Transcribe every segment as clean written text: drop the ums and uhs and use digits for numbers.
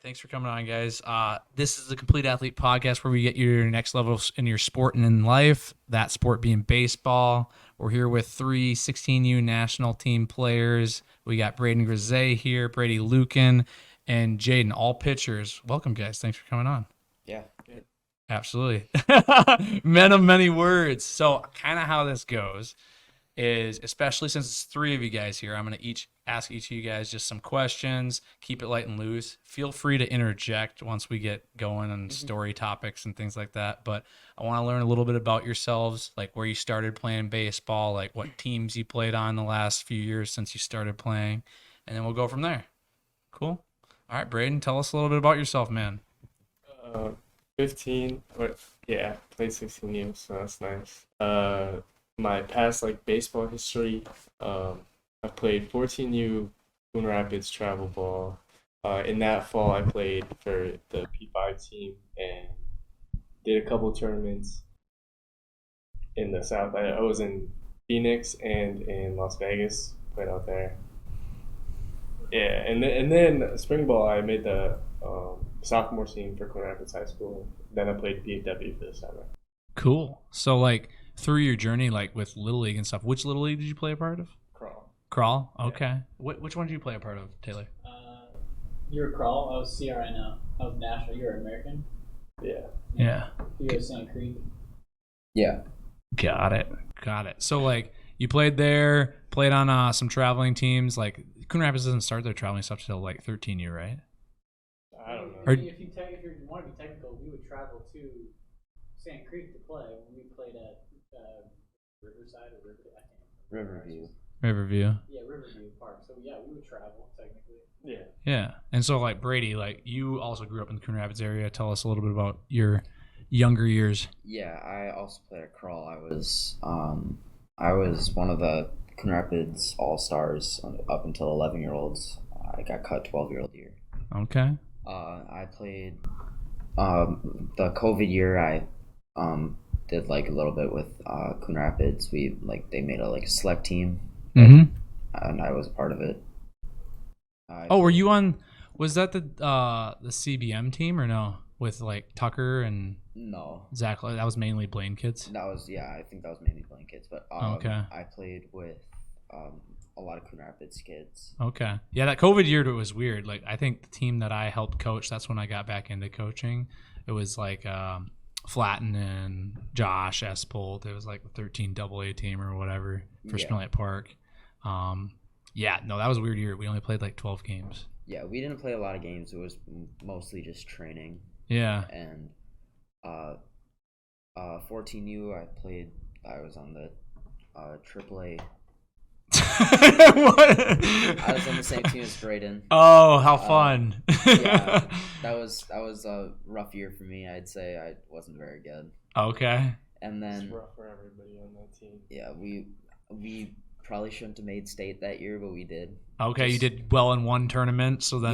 Thanks for coming on, guys. This is the Complete Athlete Podcast where we get you your next level in your sport and in life, that sport being baseball. We're here with three 16U national team players. We got Braden Grise here, Brady Lucan, and Jaden, all pitchers. Welcome, guys. Thanks for coming on. Yeah. Absolutely. Men of many words. So kind of how this goes is, especially since it's three of you guys here, I'm going to ask each of you guys just some questions, keep it light and loose. Feel free to interject once we get going on story topics and things like that. But I want to learn a little bit about yourselves, like where you started playing baseball, like what teams you played on the last few years since you started playing, and then we'll go from there. Cool. All right, Braden, tell us a little bit about yourself, man. 15, but yeah, played 16 years, so that's nice. My past baseball history, I played 14U Coon Rapids travel ball. In that fall, I played for the P5 team and did a couple tournaments in the South. I was in Phoenix and in Las Vegas, played out there. Yeah, and then spring ball, I made the sophomore team for Coon Rapids High School. Then I played PW for the summer. Cool. So through your journey, with Little League and stuff, which Little League did you play a part of? Crawl? Okay. Yeah. Which one did you play a part of, Taylor? You were Crawl. I was CRNO. I was National. You were American? Yeah. You were St. Creek? Yeah. Got it. So, you played there, played on some traveling teams. Coon Rapids doesn't start their traveling stuff till 13U, right? I don't know. If you want to be technical, we would travel to St. Creek to play when we played at Riverside or Riverview. Riverview. Yeah, Riverview Park. So yeah, we would travel technically. Yeah. And so Brady, you also grew up in the Coon Rapids area. Tell us a little bit about your younger years. Yeah, I also played at Crawl. I was one of the Coon Rapids All-Stars up until 11-year-olds. I got cut 12-year-old year. Okay. I played the COVID year. I did a little bit with Coon Rapids. We they made a select team, and I was a part of it. Were you on? Was that the CBM team or no? With Tucker and no Zach? That was mainly Blaine kids. That was I think that was mainly Blaine kids. But okay. I played with a lot of Coon Rapids kids. Okay. Yeah, that COVID year, it was weird. I think the team that I helped coach, that's when I got back into coaching. It was Flatten and Josh Espold. It was the 13 AA team or whatever for Smilliet Park. Yeah, no, that was a weird year. We only played 12 games. Yeah, we didn't play a lot of games. It was mostly just training. Yeah. And 14U, I was on the AAA. What? I was on the same team as Braden. Oh, how fun. Yeah, that was a rough year for me. I'd say I wasn't very good. Okay. And then it's rough for everybody on that team. Yeah, we probably shouldn't have made state that year, but we did. Okay, you did well in one tournament, so then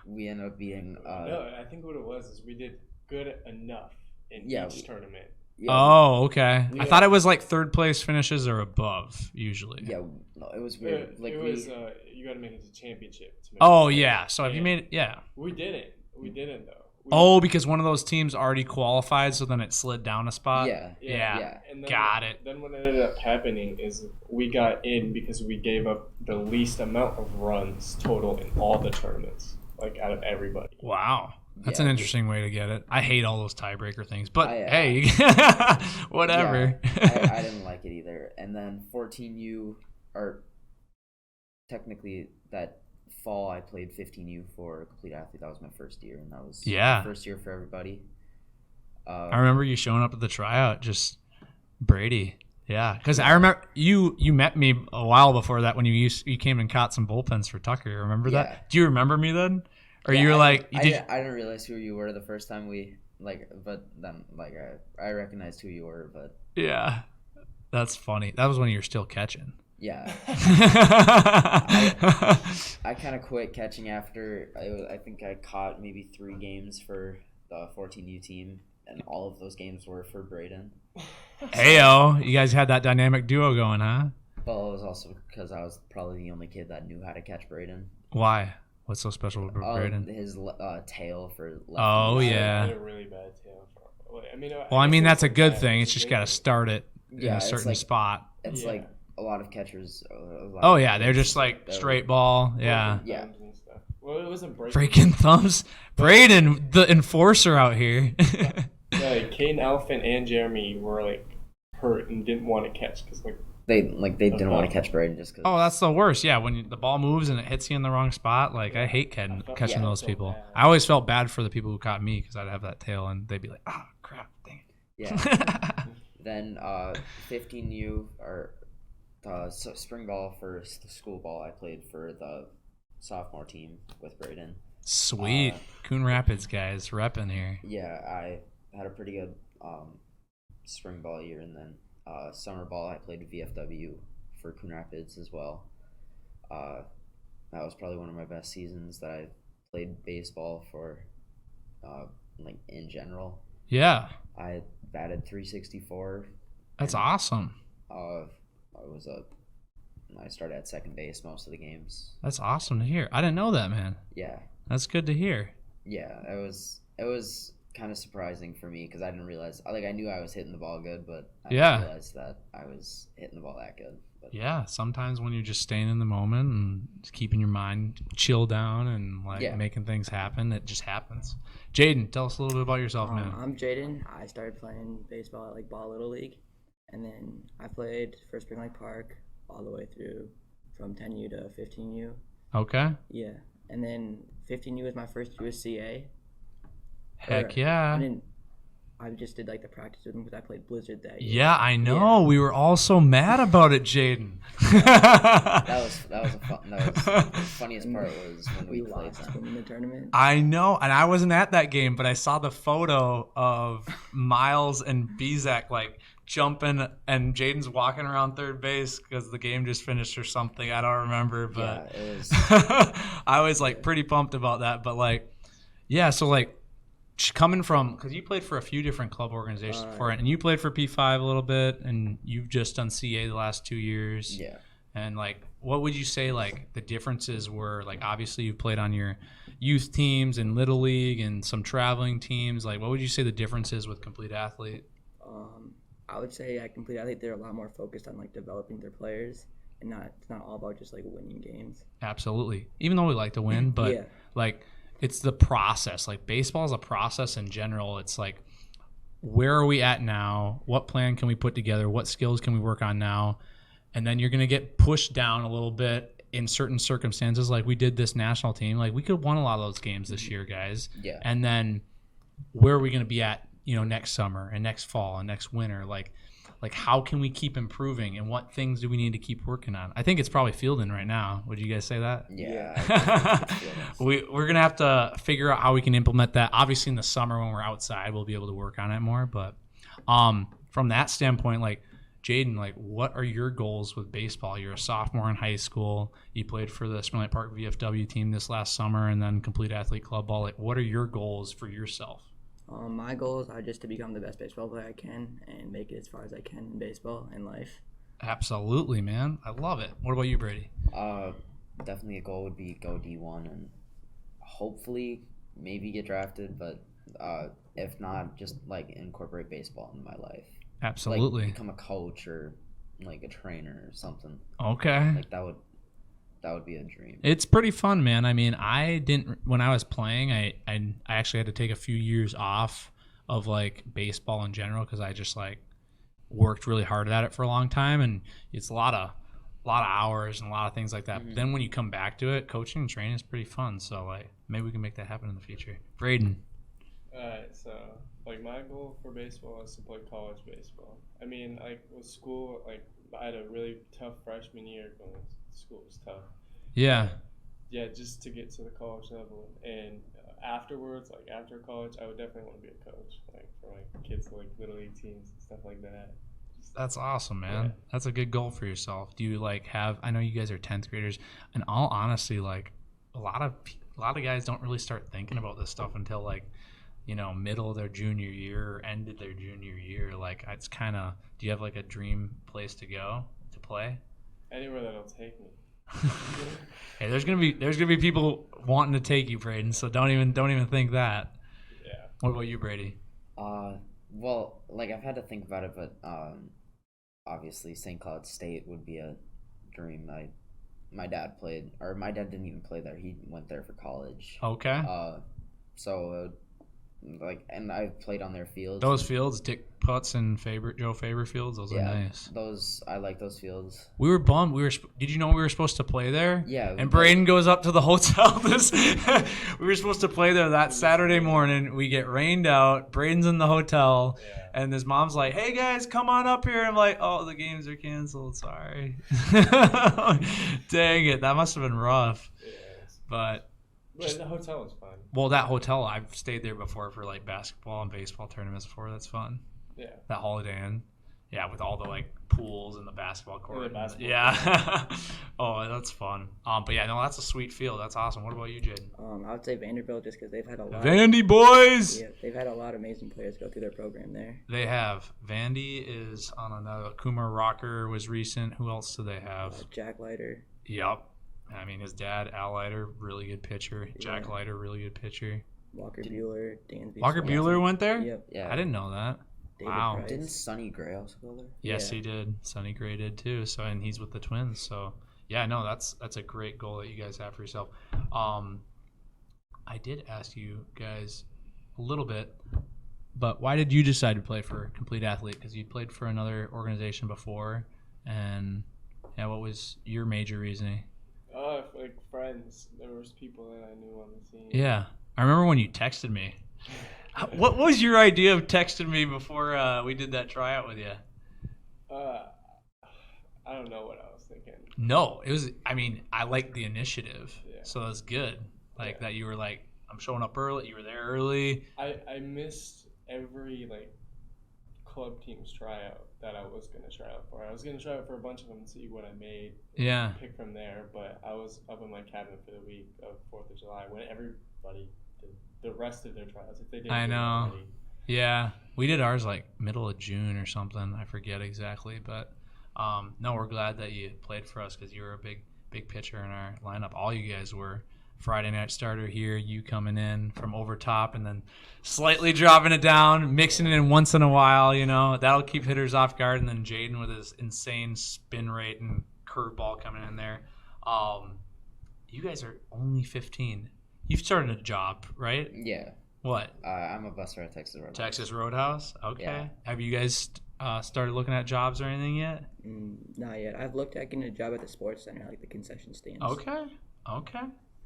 we ended up being. No, I think what it was is we did good enough in each tournament. Yeah, oh, okay. I thought it was third place finishes or above usually. Yeah, no, it was weird. It was you got to make it to championship. Yeah. So if you made it, we didn't. We didn't though. Because one of those teams already qualified, so then it slid down a spot. Yeah. And then, got it. Then what ended up happening is we got in because we gave up the least amount of runs total in all the tournaments, out of everybody. Wow. That's an interesting way to get it. I hate all those tiebreaker things, but hey, whatever. Yeah, I didn't like it either. And then 14U, or technically that fall, I played 15U for Complete Athlete. That was my first year, and that was the first year for everybody. I remember you showing up at the tryout, just Brady. Yeah, because I remember you met me a while before that when you came and caught some bullpens for Tucker. Remember that? Do you remember me then? Or you were I didn't realize who you were the first time but then I recognized who you were, but yeah, that's funny. That was when you were still catching. Yeah. I kind of quit catching after I think I caught maybe 3 games for the 14U team, and all of those games were for Braden. Heyo, you guys had that dynamic duo going, huh? Well, it was also because I was probably the only kid that knew how to catch Braden. Why What's so special about Braden? His tail for lefties. Oh, I yeah. had a really bad tail. I mean, Well, I mean, guess that's a it's good bad, thing. it's It's a just good got to thing. start it in Yeah, a it's certain like- spot. It's Yeah. like a lot of catchers. Oh, yeah. They're just like straight ball. Yeah. Broken Yeah. thumbs and stuff. Well, it wasn't Freaking thumbs. Braden, the enforcer out here. Yeah, like Caden Elephant and Jeremy were like hurt and didn't want to catch because like They didn't want to catch Braden just because. Oh, that's the worst. Yeah, when the ball moves and it hits you in the wrong spot, like I hate catching Yeah. those so people. bad. I always felt bad for the people who caught me because I'd have that tail and they'd be like, "Ah, crap, dang Yeah. it." Then 15U or spring ball for the school ball. I played for the sophomore team with Braden. Sweet, Coon Rapids guys repping here. Yeah, I had a pretty good spring ball year, and then summer ball I played VFW for Coon Rapids as well. That was probably one of my best seasons that I played baseball for, like in general. Yeah, I batted .364. that's and, awesome. I started at second base most of the games. That's awesome to hear. I didn't know that, man. Yeah, That's good to hear. yeah. It was kind of surprising for me because I didn't realize. I knew I was hitting the ball good, but I didn't realize that I was hitting the ball that good. But, Yeah, sometimes when you're just staying in the moment and just keeping your mind chill down and like making things happen, it just happens. Jaden, tell us a little bit about yourself, man. I'm Jaden. I started playing baseball at like Ball Little League, and then I played for Spring Lake Park all the way through from 10U to 15U. Okay. Yeah, and then 15U was my first USCA. Heck Or, yeah. I just did like the practice with them because I played Blizzard that year. Yeah, I know. We were all so mad about it, Jaden. that was the funniest part was when we played lost them. in the tournament. I know, and I wasn't at that game, but I saw the photo of Miles and Bezak like jumping, and Jaden's walking around third base because the game just finished or something. I don't remember, but Yeah, it was. I was like pretty pumped about that. But like, yeah, so like coming from, because you played for a few different club organizations before, and you played for P5 a little bit, and you've just done CA the last 2 years. Yeah. And like, what would you say like the differences were? Like, obviously you played on your youth teams and little league and some traveling teams. Like, what would you say the differences with Complete Athlete? I would say at Complete Athlete they're a lot more focused on like developing their players, and it's not all about just like winning games. Absolutely. Even though we like to win, but Yeah. like it's the process. Like baseball is a process in general. It's like, where are we at now? What plan can we put together? What skills can we work on now? And then you're going to get pushed down a little bit in certain circumstances. Like we did this national team. Like we could have won a lot of those games this year, guys. Yeah. And then where are we going to be at, next summer and next fall and next winter? Like how can we keep improving, and what things do we need to keep working on? I think it's probably fielding right now. Would you guys say that? Yeah. We're gonna have to figure out how we can implement that. Obviously, in the summer when we're outside, we'll be able to work on it more. But from that standpoint, like Jaden, like what are your goals with baseball? You're a sophomore in high school. You played for the Spring Lake Park VFW team this last summer, and then Complete Athlete Club Ball. Like, what are your goals for yourself? My goals are just to become the best baseball player I can and make it as far as I can in baseball and life. Absolutely, man. I love it. What about you, Brady? Definitely a goal would be go D1 and hopefully maybe get drafted, but if not, just like incorporate baseball in my life. Absolutely. Like become a coach or like a trainer or something. Okay. Like that would be a dream. It's pretty fun, man. I mean, when I was playing, I actually had to take a few years off of like baseball in general because I just like worked really hard at it for a long time, and it's a lot of hours and a lot of things like that. But then when you come back to it, coaching and training is pretty fun. So like maybe we can make that happen in the future. Braden. Alright, so like my goal for baseball is to play college baseball. I mean, like with school, like I had a really tough freshman year going. School was tough. Yeah. Yeah, just to get to the college level, and afterwards, like after college, I would definitely want to be a coach, like for like kids like little league teams and stuff like that. That's awesome, man. Yeah. That's a good goal for yourself. Do you like I know you guys are 10th graders, and all honesty, like a lot of guys don't really start thinking about this stuff until like middle of their junior year or ended their junior year. Like it's kind of, do you have like a dream place to go to play? Anywhere that'll take me. Hey, there's gonna be people wanting to take you, Braden. So don't even think that. Yeah. What about you, Brady? Well, like I've had to think about it, but obviously St. Cloud State would be a dream. My dad played, or my dad didn't even play there. He went there for college. Okay. So like, and I've played on their fields. Those fields, Dick Putz and Joe Faber fields, those are nice. I like those fields. We were bummed. Did you know we were supposed to play there? Yeah. And Braden goes up to the hotel. We were supposed to play there that Saturday morning. We get rained out. Braden's in the hotel, and his mom's like, "Hey guys, come on up here." I'm like, "Oh, the games are canceled. Sorry." Dang it, that must have been rough. Yes. But the hotel was fun. well, that hotel, I've stayed there before for like basketball and baseball tournaments before. That's fun. Yeah. That Holiday Inn. Yeah, with all the like pools and the basketball court. the basketball yeah. Oh, that's fun. But yeah, no, that's a sweet field. That's awesome. What about you, Jaden? I would say Vanderbilt just because they've had a lot. Vandy boys. Yeah, they've had a lot of amazing players go through their program there. They have. Vandy is on another. Kumar Rocker was recent. Who else do they have? Jack Leiter. Yep. I mean, his dad, Al Leiter, really good pitcher. Jack Leiter, really good pitcher. Walker Bueller, Dansby. Walker Swanson. Bueller went there? Yep. Yeah. I didn't know that. David Wow. Price. Didn't Sonny Gray also go there? Yes, Yeah. he did. Sonny Gray did too. So, and he's with the Twins. So, yeah, no, that's a great goal that you guys have for yourself. I did ask you guys a little bit, but why did you decide to play for Complete Athlete? Because you played for another organization before, and yeah, what was your major reasoning? Like friends. There was people that I knew on the team. Yeah, I remember when you texted me. What was your idea of texting me before we did that tryout with you? I don't know what I was thinking. No, it was. I mean, I liked the initiative, Yeah. so that's good. Like Yeah. that, you were like, I'm showing up early. You were there early. I missed every like club team's tryout that I was gonna try out for. I was gonna try out for a bunch of them and see what I made. Yeah. Pick from there, but I was up in my cabin for the week of 4th of July when everybody did the rest of their tryouts. If they didn't I do it know. already. Yeah, we did ours like middle of June or something. I forget exactly, but no, we're glad that you played for us because you were a big pitcher in our lineup. All you guys were. Friday night starter here, you coming in from over top and then slightly dropping it down, mixing it in once in a while, you know. That'll keep hitters off guard. And then Jaden with his insane spin rate and curveball coming in there. You guys are only 15. You've started a job, right? Yeah. What? I'm a busser at Texas Roadhouse. Texas Roadhouse? Okay. Yeah. Have you guys started looking at jobs or anything yet? Not yet. I've looked at getting a job at the sports center, like the concession stands. Okay.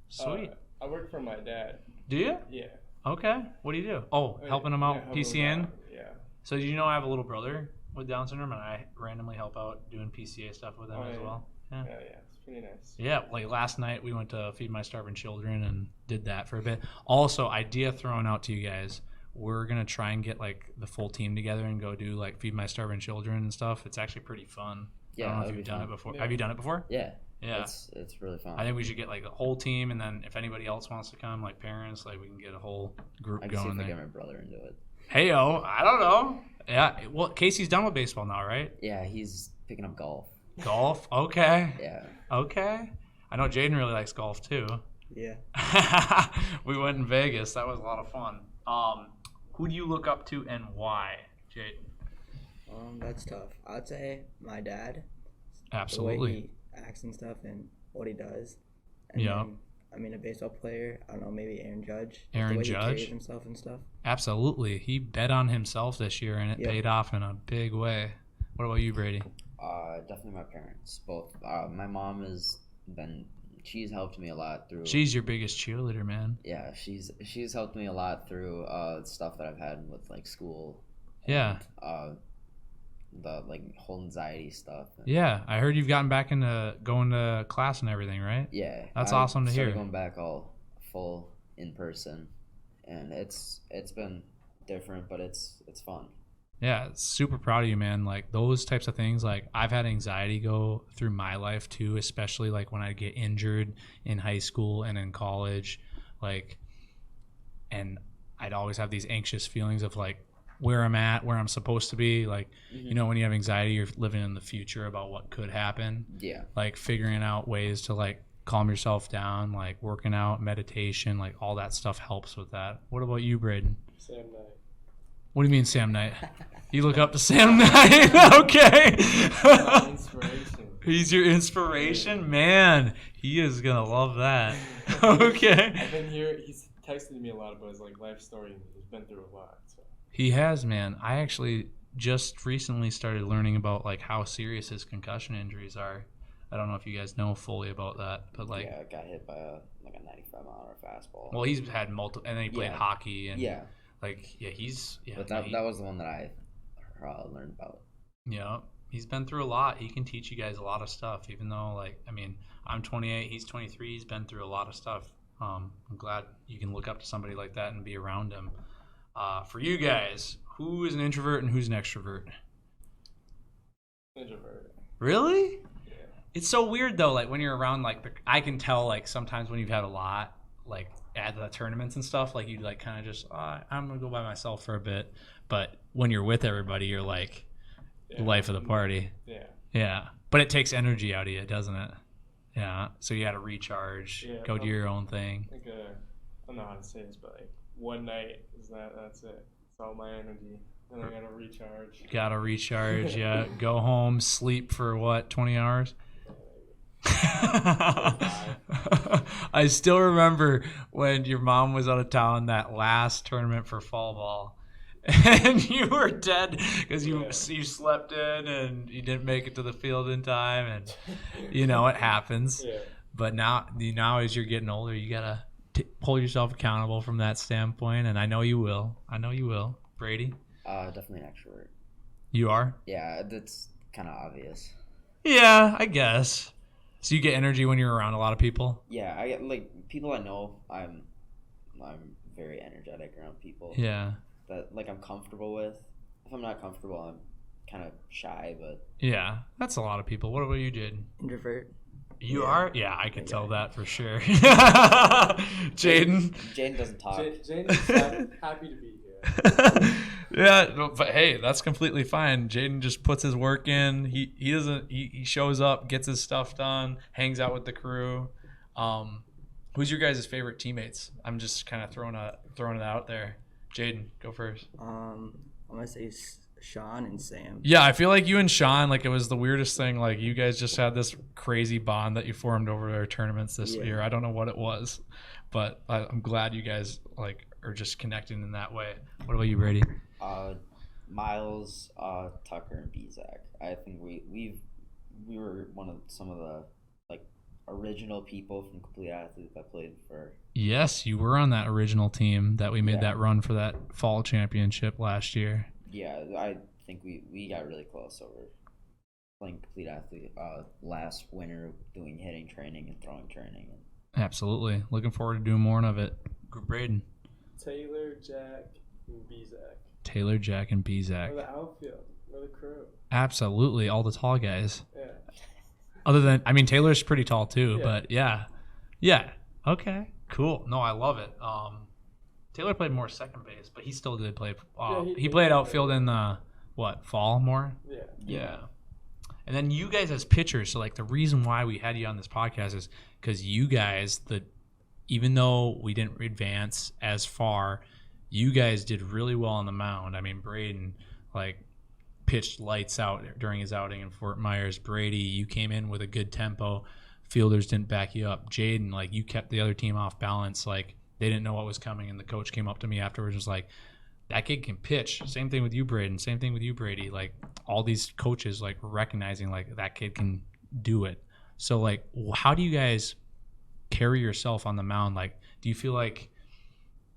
Sweet. I work for my dad. Do you? Yeah. Okay. What do you do? Oh, helping him out, helping him PCN? out, Yeah. So did you know I have a little brother with Down syndrome, and I randomly help out doing PCA stuff with him as well? Yeah. Yeah. It's pretty nice. Yeah, like last night we went to Feed My Starving Children and did that for a bit. Also, idea thrown out to you guys. We're going to try and get like the full team together and go do like Feed My Starving Children and stuff. It's actually pretty fun. Yeah, I don't know if that'd you've be done fun. it before. Yeah. Have you done it before? Yeah. Yeah. It's really fun. I think we should get like the whole team, and then if anybody else wants to come, like parents, like we can get a whole group I can see going if I there. get my brother into it. Hey-o, I don't know. Yeah, well, Casey's done with baseball now, right? Yeah, he's picking up golf. Golf? Okay. Yeah. Okay. I know Jaden really likes golf too. Yeah. We went in Vegas. That was a lot of fun. Who do you look up to and why, Jaden? That's tough. I'd say my dad. Absolutely. The way he acts and stuff and what he does. And Yeah. then, I mean, a baseball player. I don't know, maybe Aaron Judge. Just Aaron the way Judge? He carries himself and stuff. Absolutely. He bet on himself this year, and it Yeah. paid off in a big way. What about you, Brady? Definitely my parents. Both. My mom she's helped me a lot through. She's your biggest cheerleader, man. Yeah, she's helped me a lot through stuff that I've had with like school. Yeah. The like whole anxiety stuff. Yeah. I heard you've gotten back into going to class and everything, right? Yeah. That's I awesome to started hear. Going back all full in person, and it's been different, but it's fun. Yeah, super proud of you, man. Like those types of things, like I've had anxiety go through my life too, especially like when I get injured in high school and in college, like, and I'd always have these anxious feelings of like, where I'm at, where I'm supposed to be. Like, you know, when you have anxiety, you're living in the future about what could happen. Yeah. Like figuring out ways to like calm yourself down, like working out, meditation, like all that stuff helps with that. What about you, Braden? Sam Knight. What do you mean, Sam Knight? You look up to Sam Knight? Okay. My inspiration. He's your inspiration? Man, he is going to love that. Okay. I've been here. He's texted me a lot about his like life story, and he's been through a lot. So. He has, man. I actually just recently started learning about like how serious his concussion injuries are. I don't know if you guys know fully about that, but like, Yeah, I got hit by a 95-mile-an-hour fastball. well, he's had multiple, and then he played hockey, and like, he's But that was the one that I learned about. Yeah, he's been through a lot. He can teach you guys a lot of stuff, even though, like, I mean, I'm 28, he's 23. He's been through a lot of stuff. I'm glad you can look up to somebody like that and be around him. For you guys, who is an introvert and who's an extrovert? Introvert. Really? Yeah. It's so weird though. Like when you're around, like I can tell, like sometimes when you've had a lot, like at the tournaments and stuff, like you like kind of just, I'm gonna go by myself for a bit. But when you're with everybody, you're like the life of the party. Yeah. Yeah, but it takes energy out of you, doesn't it? Yeah. So you got to recharge, go do your own thing. Like I don't know how to say this, but like one night that's it. It's all my energy. Then I gotta recharge. Got to recharge. Yeah. Go home, sleep for what, 20 hours? I still remember when your mom was out of town that last tournament for fall ball, and you were dead because you slept in and you didn't make it to the field in time, and you know it happens. Yeah. But now as you're getting older, you gotta pull yourself accountable from that standpoint, and I know you will. Brady, Definitely an extrovert. you are. Yeah, that's kind of obvious. Yeah, I guess. So you get energy when you're around a lot of people? Yeah, I get like people I know. I'm very energetic around people. Yeah. That like I'm comfortable with. If I'm not comfortable, I'm kind of shy. But Yeah, that's a lot of people. What about you, Jaden? Introvert. You are? Yeah, I can tell that for sure. Jaden? Jaden doesn't talk. Jane is happy to be here. Yeah, no, but hey, that's completely fine. Jaden just puts his work in. He shows up, gets his stuff done, hangs out with the crew. Who's your guys' favorite teammates? I'm just kind of throwing it out there. Jaden, go first. I'm gonna say Sean and Sam. Yeah, I feel like you and Sean, like it was the weirdest thing. Like you guys just had this crazy bond that you formed over our tournaments this year. I don't know what it was, but I'm glad you guys like are just connecting in that way. What about you, Brady? Miles, Tucker, and Bezak. I think we were some of the like original people from Complete Athlete that played for. Yes, you were on that original team that we made that run for that fall championship last year. Yeah, I think we got really close over playing Complete Athlete last winter, doing hitting training and throwing training. Absolutely. Looking forward to doing more of it. Braden. Taylor, Jack, and Bezak. Taylor, Jack, and Bezak. Or the outfield. Or the crew. Absolutely. All the tall guys. Yeah. Other than, I mean, Taylor's pretty tall too, but yeah. Yeah. Okay. Cool. No, I love it. Taylor played more second base, but he still did play. He played outfield in the fall more. Yeah. And then you guys as pitchers. So like the reason why we had you on this podcast is because you guys, even though we didn't advance as far, you guys did really well on the mound. I mean, Braden like pitched lights out during his outing in Fort Myers. Brady, you came in with a good tempo. Fielders didn't back you up. Jaden, like you kept the other team off balance. Like they didn't know what was coming, and the coach came up to me afterwards and was like, that kid can pitch. Same thing with you, Braden. Same thing with you, Brady. Like all these coaches like recognizing like that kid can do it. So like how do you guys carry yourself on the mound? Like do you feel like,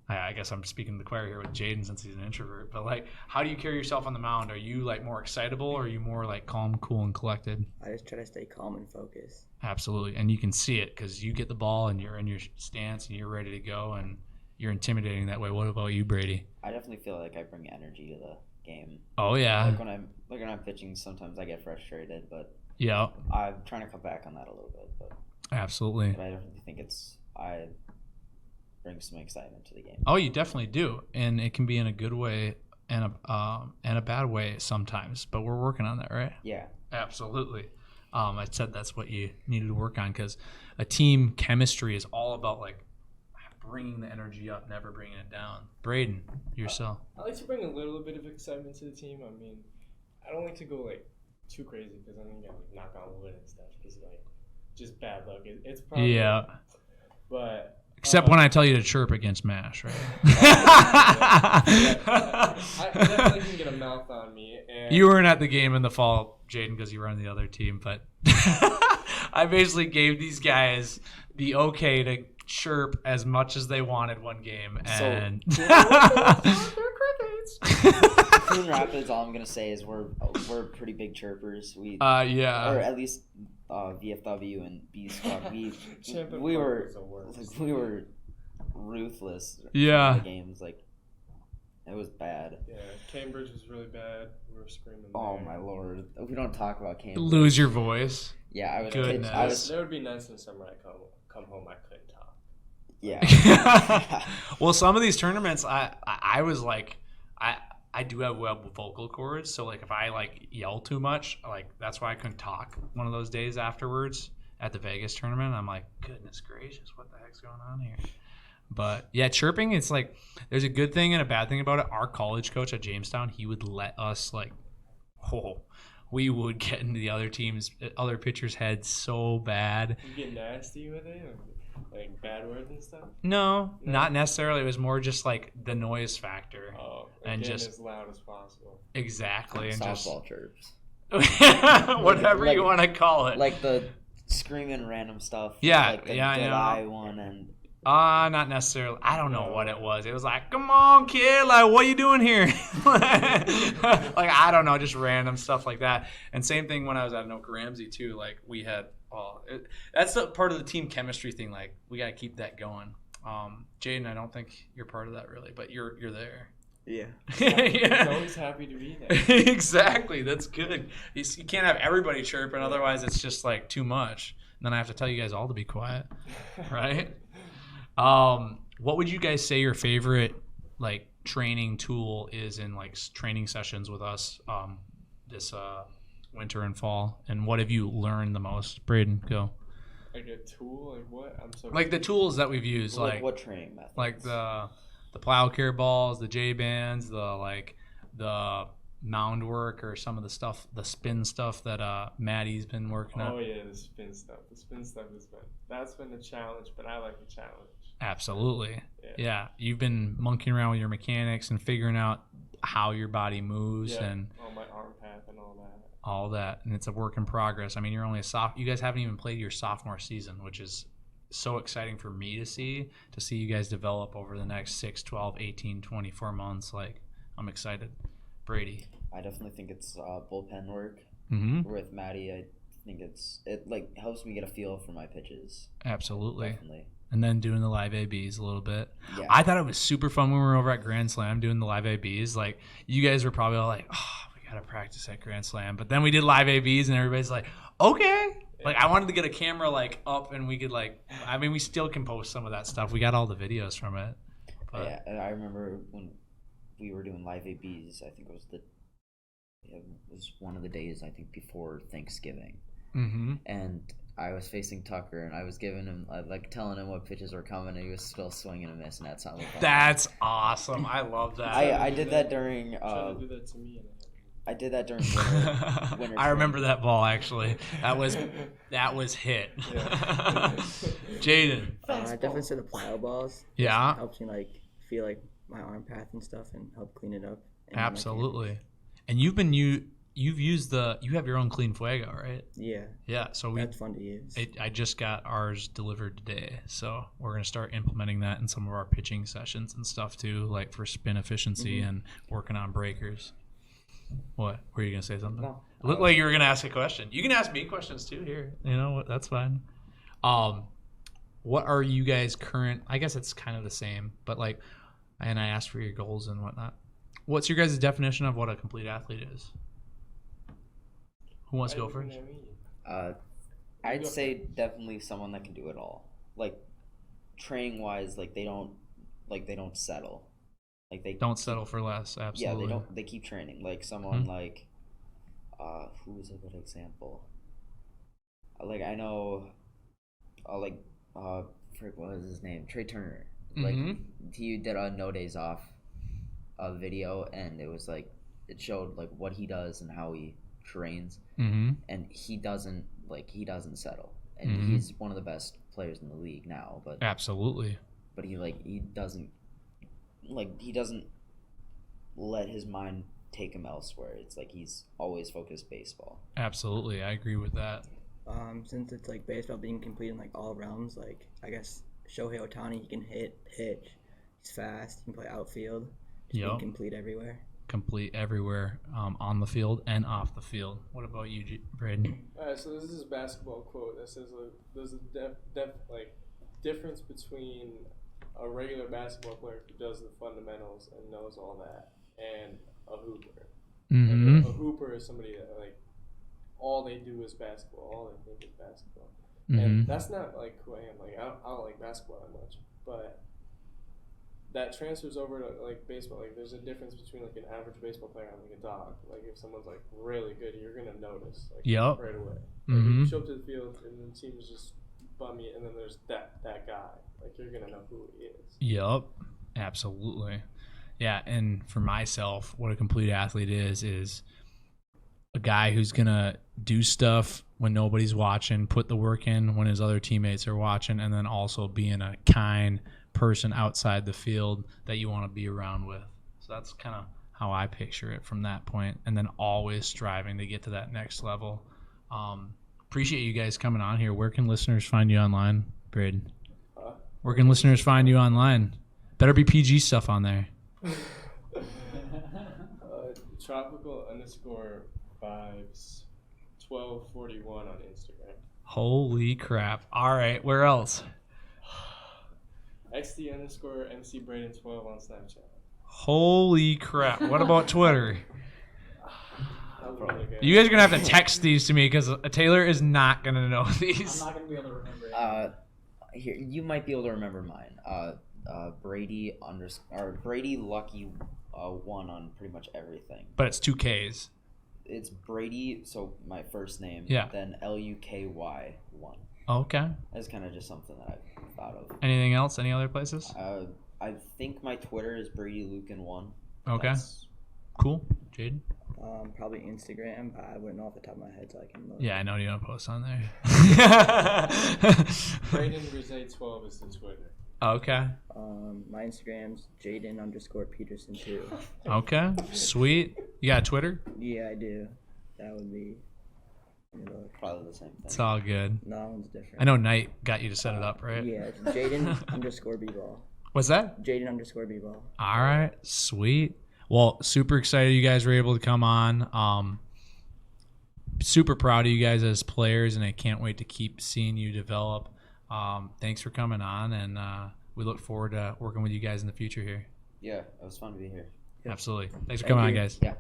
I guess I'm speaking to the choir here with Jaden since he's an introvert, but like how do you carry yourself on the mound? Are you like more excitable, or are you more like calm, cool, and collected? I just try to stay calm and focused. Absolutely. And you can see it because you get the ball and you're in your stance and you're ready to go and you're intimidating that way. What about you, Brady? I definitely feel like I bring energy to the game. Oh yeah. Like when I'm pitching, sometimes I get frustrated, but yeah, I'm trying to cut back on that a little bit. But absolutely. But I definitely think I bring some excitement to the game. Oh, you definitely do, and it can be in a good way in a bad way sometimes, but we're working on that, right? Yeah. Absolutely. I said that's what you needed to work on, because a team chemistry is all about like bringing the energy up, never bringing it down. Braden, yourself. I like to bring a little bit of excitement to the team. I mean, I don't like to go like too crazy because then you gotta like knock on wood and stuff. Because like just bad luck. It's probably Yeah. But Except when I tell you to chirp against MASH, right? I definitely can get a mouth on me. And You weren't at the game in the fall, Jaden, because you were on the other team, but I basically gave these guys the okay to chirp as much as they wanted one game, and Coon Rapids, all I'm gonna say is we're pretty big chirpers. We yeah, or at least VFW and B Squad. Champion We Park were was the worst. like, we were ruthless. Yeah. In the games, like it was bad. Yeah, Cambridge was really bad. We were screaming. Oh there. my lord, we don't talk about Cambridge. lose your voice. Yeah, I was. Goodness. I was. That would be nice in the summer. I come home, I couldn't talk. Yeah. Well, some of these tournaments, I was like, I do have web vocal cords, so like if I like yell too much, like that's why I couldn't talk one of those days afterwards at the Vegas tournament. I'm like, goodness gracious, what the heck's going on here? But yeah, chirping, it's like there's a good thing and a bad thing about it. Our college coach at Jamestown, he would let us like, we would get into the other pitchers' heads so bad. You get nasty with it, like bad words and stuff. No, not necessarily. It was more just like the noise factor. Oh, And again, just- as loud as possible. Exactly, and Softball chirps. just whatever Like- you want to call it. Like the screaming random stuff. Yeah, Like the yeah, I dead know. eye one and. Not necessarily. I don't know what it was. It was like, come on, kid. Like, what you doing here? Like, I don't know, just random stuff like that. And same thing when I was at Anoka Ramsey too. Like, we had, that's the part of the team chemistry thing. Like, we got to keep that going. Jaden, I don't think you're part of that really, but you're there. Yeah. He's Yeah. always happy to be there. Exactly. That's good. You can't have everybody chirping, otherwise it's just like too much. And then I have to tell you guys all to be quiet, right? What would you guys say your favorite like training tool is in like training sessions with us this winter and fall? And what have you learned the most? Braden, go. Like a tool, like what? I'm so Like the tools that we've used, Like like what training methods? like the plow care balls, the J bands, the mound work, or some of the stuff, the spin stuff that Maddie's been working on. Oh yeah, the spin stuff. The spin stuff that's been the challenge, but I like the challenge. Absolutely. Yeah. Yeah. You've been monkeying around with your mechanics and figuring out how your body moves Yeah, and all my arm path and all that. all that. And it's a work in progress. I mean, you're only you guys haven't even played your sophomore season, which is so exciting for me to see you guys develop over the next 6, 12, 18, 24 months. Like, I'm excited. Brady. I definitely think it's bullpen work Mm-hmm. with Maddie. I think it like helps me get a feel for my pitches. Absolutely. Definitely. And then doing the live ABs a little bit. Yeah. I thought it was super fun when we were over at Grand Slam doing the live ABs. Like, you guys were probably all like, oh, we got to practice at Grand Slam. But then we did live ABs and everybody's like, okay. Like, I wanted to get a camera like up and we could like, I mean, we still can post some of that stuff. We got all the videos from it. But Yeah, and I remember when we were doing live ABs. I think it was one of the days I think before Thanksgiving, Mm-hmm. and I was facing Tucker, and I was giving him like telling him what pitches were coming, and he was still swinging and missing at something. That's awesome. I love that. I did that during. Try to do that to me. I did that during winter I remember training. that ball actually. That was hit. Yeah. Jaden. I definitely say the plow balls. Yeah. Helps me like feel like my arm path and stuff and help clean it up. And my Absolutely. And you have your own Clean Fuego, right? Yeah, Yeah. So that's fun to use. I just got ours delivered today, so we're gonna start implementing that in some of our pitching sessions and stuff too, like for spin efficiency and working on breakers. What? Were you gonna say something? No. It looked like you were gonna ask a question. You can ask me questions too here. You know what? That's fine. What are you guys current? I guess it's kind of the same, but like, and I asked for your goals and whatnot. What's your guys' definition of what a complete athlete is? Who wants to go first? I'd say definitely someone that can do it all. Like training wise, like they don't settle. Like they Don't settle for less. Yeah, Absolutely. they don't. They keep training. Like someone Mhm. like, who is a good example? Like I know, like frick, what was his name? Trey Turner. Like Mhm. he did a no days off, video, and it was like it showed like what he does and how he trains, Mhm. and he doesn't settle, and Mhm. he's one of the best players in the league now, Absolutely. but he doesn't let his mind take him elsewhere. It's like he's always focused baseball. Absolutely. I agree with that. Since it's like baseball being complete in like all realms, like I guess Shohei Ohtani, he can hit, pitch, he's fast, he can play outfield, just being Yep. complete everywhere. Complete everywhere, on the field and off the field. What about you, Braden? All right, so this is a basketball quote that says there's a difference between a regular basketball player who does the fundamentals and knows all that, and a hooper. Mm-hmm. Like a hooper is somebody that like all they do is basketball, all they think is basketball, Mm-hmm. and that's not like who I am. Like I don't like basketball that much, but that transfers over to like baseball. Like there's a difference between like an average baseball player and like a dog. Like if someone's like really good, you're gonna notice like Yep. right away. Like Mhm. you show up to the field and the team's just bummy, and then there's that guy. Like you're gonna know who he is. Yep. Absolutely. Yeah, and for myself, what a complete athlete is a guy who's gonna do stuff when nobody's watching, put the work in when his other teammates are watching, and then also being a kind person outside the field that you want to be around with. So that's kind of how I picture it from that point, and then always striving to get to that next level. Appreciate you guys coming on here. Where can listeners find you online, Braden? Where can listeners find you online? Better be PG stuff on there. Tropical _ vibes 1241 on Instagram. Holy crap. All right, where else? XD _ MC Braden 12 on Snapchat. Holy crap. What about Twitter? Really good. You guys are going to have to text these to me because Taylor is not going to know I'm these. not gonna be able to remember it. Here you might be able to remember mine. Brady Brady Lucky 1 on pretty much everything. But it's 2Ks. It's Brady, so my first name. Yeah. Then LUKY 1. Okay. That's kind of just something that I thought of. Anything else? Any other places? I think my Twitter is Brady Lucan 1. Okay. That's- Cool. Jaden? Probably Instagram. I wouldn't know off the top of my head, so I can look. Yeah, I know you don't post on there. Braden Grisay 12 is the Twitter. Okay. My Instagram's Jaden _ Peterson 2. Okay. Sweet. You got Twitter? Yeah, I do. That would be. Let me look. Probably the same thing. It's all good. No, that one's different. I know Knight got you to set it up, right? Yeah, it's Jaden _ B-ball. What's that? Jaden _ B-ball. All right. Sweet. Well, super excited you guys were able to come on. Super proud of you guys as players, and I can't wait to keep seeing you develop. Thanks for coming on, and we look forward to working with you guys in the future here. Yeah, it was fun to be here. Absolutely. Thanks for Thank coming on, you. guys. Yeah.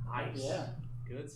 Nice. Yeah. Good.